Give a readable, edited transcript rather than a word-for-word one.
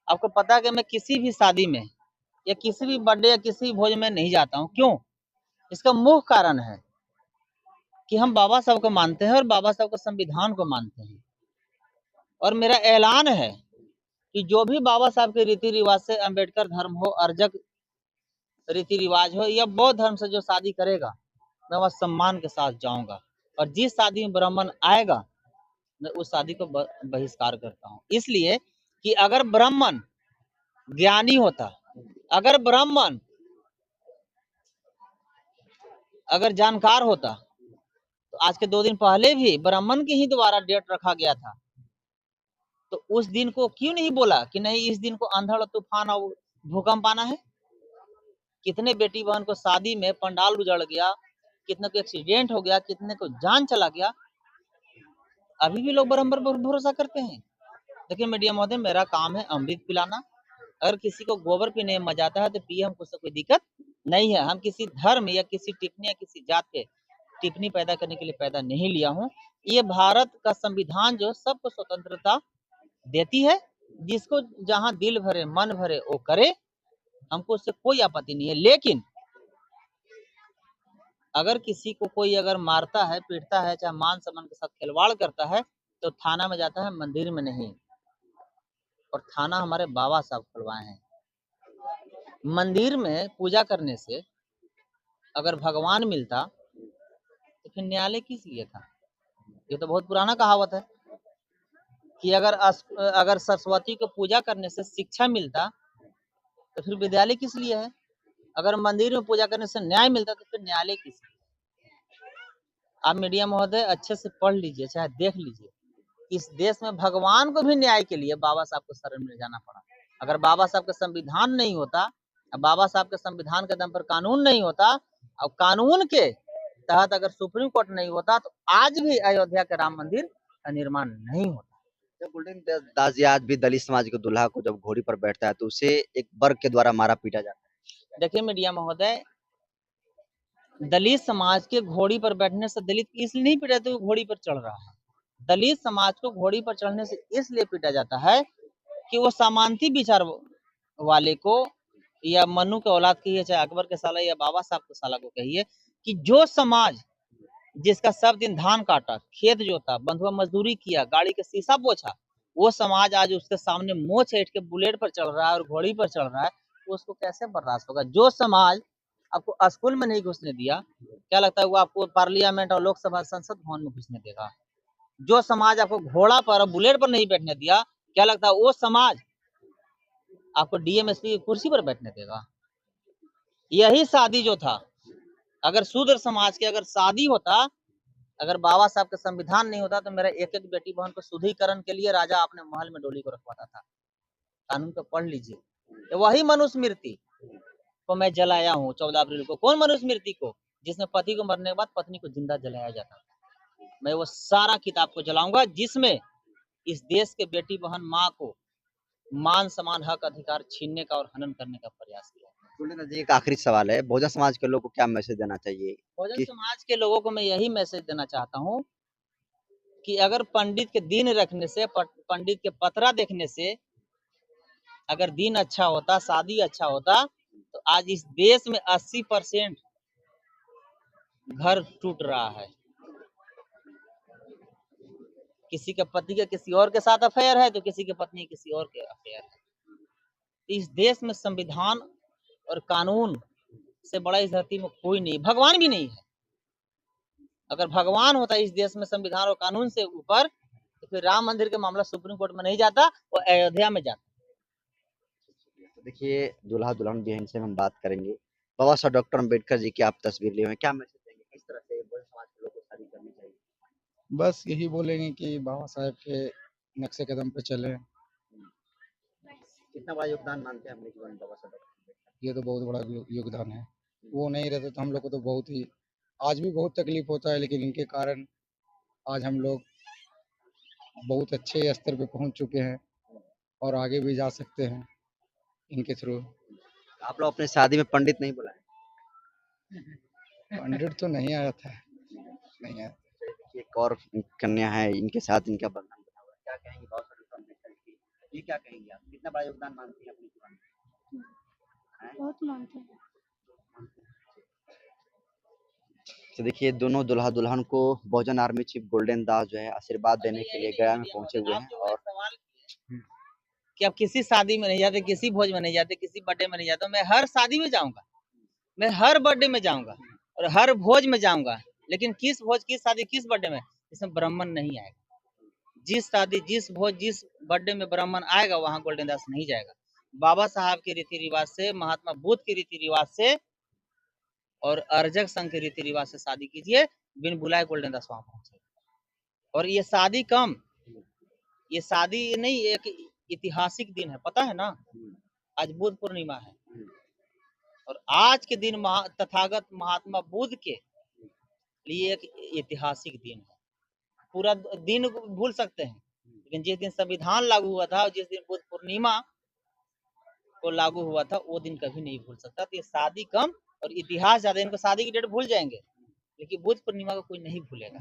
आपको पता है कि मैं किसी भी शादी में या किसी भी बर्थडे या किसी भी भोज में नहीं जाता हूँ। क्यों? इसका मुख्य कारण है कि हम बाबा साहब को मानते हैं और बाबा साहब के संविधान को मानते हैं। और मेरा ऐलान है कि जो भी बाबा साहब के रीति रिवाज से, अम्बेडकर धर्म हो, अर्जक रीति रिवाज हो या बौद्ध धर्म से जो शादी करेगा, मैं वह सम्मान के साथ जाऊंगा। और जिस शादी में ब्राह्मण आएगा, मैं उस शादी को बहिष्कार करता हूँ। इसलिए कि अगर ब्राह्मण ज्ञानी होता, अगर ब्राह्मण अगर जानकार होता, तो आज के 2 दिन पहले भी ब्राह्मण के ही द्वारा डेट रखा गया था। तो उस दिन को क्यों नहीं बोला कि नहीं, इस दिन को अंधड़, तूफान और भूकंप आना है? कितने बेटी बहन को शादी में पंडाल उजड़ गया, कितने को एक्सीडेंट हो गया, कितने को जान चला गया। अभी भी लोग बराबर भरोसा करते हैं। देखिए मीडिया महोदय, मेरा काम है अमृत पिलाना। अगर किसी को गोबर पीने में मजा आता है तो पिए, हमको उससे कोई दिक्कत नहीं है। हम किसी धर्म या किसी टिप्पणी या किसी जात पे टिप्पणी पैदा करने के लिए पैदा नहीं लिया हूँ। ये भारत का संविधान जो सबको स्वतंत्रता देती है, जिसको जहां दिल भरे मन भरे वो करे, हमको उससे कोई आपत्ति नहीं है। लेकिन अगर किसी को कोई अगर मारता है, पीटता है, चाहे मान सम्मान के साथ खिलवाड़ करता है, तो थाना में जाता है, मंदिर में नहीं। और थाना हमारे बाबा साहब खुलवाए हैं। मंदिर में पूजा करने से अगर भगवान मिलता तो फिर न्यायालय किस लिए था? ये तो बहुत पुराना कहावत है कि अगर सरस्वती को पूजा करने से शिक्षा मिलता तो फिर विद्यालय किस लिए है? अगर मंदिर में पूजा करने से न्याय मिलता तो फिर न्यायालय किस लिए? आप मीडिया महोदय अच्छे से पढ़ लीजिए, चाहे देख लीजिए, इस देश में भगवान को भी न्याय के लिए बाबा साहब को शरण में जाना पड़ा। अगर बाबा साहब का संविधान नहीं होता, बाबा साहब के संविधान के दम पर कानून नहीं होता, और कानून के तहत अगर सुप्रीम कोर्ट नहीं होता, तो आज भी अयोध्या के राम मंदिर का निर्माण नहीं होता। दास जी, आज भी दलित समाज के दूल्हा को जब घोड़ी पर बैठता है तो उसे एक वर्ग के द्वारा मारा पीटा जाता है। देखिए मीडिया महोदय, दलित समाज के घोड़ी पर बैठने से दलित इसलिए नहीं पीटा जाता, घोड़ी पर चढ़ रहा है। दलित समाज को घोड़ी पर चढ़ने से इसलिए पीटा जाता है कि वो समानती विचार वाले को, या मनु के औलाद कहिए, चाहे अकबर के साला या बाबा साहब के साला को कहिए, कि जो समाज जिसका सब दिन धान काटा, खेत जोता, बंधुआ मजदूरी किया, गाड़ी का शीशा पोछा, वो समाज आज उसके सामने मुंह छेट के बुलेट पर चढ़ रहा है और घोड़ी पर चढ़ रहा है, तो उसको कैसे बर्दाश्त होगा? जो समाज आपको स्कूल में नहीं घुसने दिया, क्या लगता है वो आपको पार्लियामेंट और लोकसभा संसद भवन में घुसने देगा? जो समाज आपको घोड़ा पर और बुलेट पर नहीं बैठने दिया, क्या लगता है वो समाज आपको डीएमएसपी की कुर्सी पर बैठने देगा? यही शादी जो था, अगर शूद्र समाज की अगर शादी होता, अगर बाबा साहब का संविधान नहीं होता, तो मेरा एक एक बेटी बहन को शुद्धिकरण के लिए राजा अपने महल में डोली को रखवाता था। कानून को पढ़ लीजिए। तो वही मनुस्मृति को मैं जलाया हूँ 14 अप्रैल को। कौन मनुस्मृति को? जिसमें पति को मरने के बाद पत्नी को जिंदा जलाया जाता था। मैं वो सारा किताब को जलाऊंगा जिसमें इस देश के बेटी बहन माँ को मान सम्मान, हक, अधिकार छीनने का और हनन करने का प्रयास किया। जी, एक आखिरी सवाल है, बहुजन समाज के लोगों को क्या मैसेज देना चाहिए? बहुजन समाज के लोगों को मैं यही मैसेज देना चाहता हूँ कि अगर पंडित के दिन रखने से, पंडित के पतरा देखने से अगर दिन अच्छा होता, शादी अच्छा होता, तो आज इस देश में 80% घर टूट रहा है। किसी के पति का किसी और के साथ अफेयर है, तो किसी की पत्नी किसी और के अफेयर है। इस देश में संविधान और कानून से बड़ा इस धरती में कोई नहीं, भगवान भी नहीं है। अगर भगवान होता इस देश में संविधान और कानून से ऊपर, तो फिर राम मंदिर का मामला सुप्रीम कोर्ट में नहीं जाता, वो अयोध्या में जाता। देखिए, दूल्हा दुल्हन भी हैं, इनसे हम बात करेंगे। बाबा साहब डॉक्टर अम्बेडकर जी की आप तस्वीर लिए हुए हैं, क्या मैसेज देंगे? किस तरह से बहुजन समाज के लोगों को शादी करनी चाहिए? बस यही बोलेंगे कि बाबा साहेब के नक्शे कदम पे चलें। कितना बड़ा योगदान मानते हैं अपने जीवन में बाबा साहब डॉक्टर अम्बेडकर? ये तो बहुत बड़ा योगदान है। वो नहीं रहते तो हम लोग को तो बहुत ही, आज भी बहुत तकलीफ होता है, लेकिन इनके कारण आज हम लोग बहुत अच्छे स्तर पे पहुंच चुके हैं और आगे भी जा सकते हैं इनके थ्रू। आप लोग अपने शादी में पंडित नहीं बुलाए? पंडित तो नहीं आया था, नहीं आया। एक और कन्या है, इनके साथ इनका बंधन बना हुआ है, क्या कहेंगे बाबा साहब डॉक्टर अम्बेडकर की ये क्या कहेंगे आप, कितना बड़ा योगदान मानती हैं अपने जीवन में? हैं? बहुत मानते हैं। तो देखिए दोनों दूल्हा दुल्हन को बहुजन आर्मी चीफ गोल्डन दास जो है आशीर्वाद देने के लिए गया में पहुंचे हुए हैं। और सवाल कि आप किसी शादी में नहीं जाते, किसी भोज में नहीं जाते, किसी बर्थडे में नहीं जाते, मैं हर शादी में जाऊंगा, मैं हर बर्थडे में जाऊंगा और हर भोज में जाऊंगा, लेकिन किस भोज, किस शादी, किस बर्थडे में इसमें ब्राह्मण नहीं आएगा। जिस शादी, जिस भोज, जिस बर्थडे में ब्राह्मण आएगा वहां गोल्डन दास नहीं जाएगा। बाबा साहब के रीति रिवाज से, महात्मा बुद्ध के रीति रिवाज से और अर्जक संघ के रीति रिवाज से शादी कीजिए, बिन बुलाए गोल्डन दास वहां पहुंचे। और ये शादी कम, ये शादी नहीं, एक ऐतिहासिक दिन है, पता है ना, आज बुद्ध पूर्णिमा है और आज के दिन तथागत महात्मा बुद्ध के लिए एक ऐतिहासिक दिन है। पूरा दिन भूल सकते हैं, लेकिन जिस दिन संविधान लागू हुआ था और जिस दिन बुद्ध पूर्णिमा को लागू हुआ था वो दिन कभी नहीं भूल सकता। तो ये शादी कम और इतिहास ज्यादा। इनको शादी की डेट भूल जाएंगे लेकिन बुद्ध पूर्णिमा को कोई नहीं भूलेगा।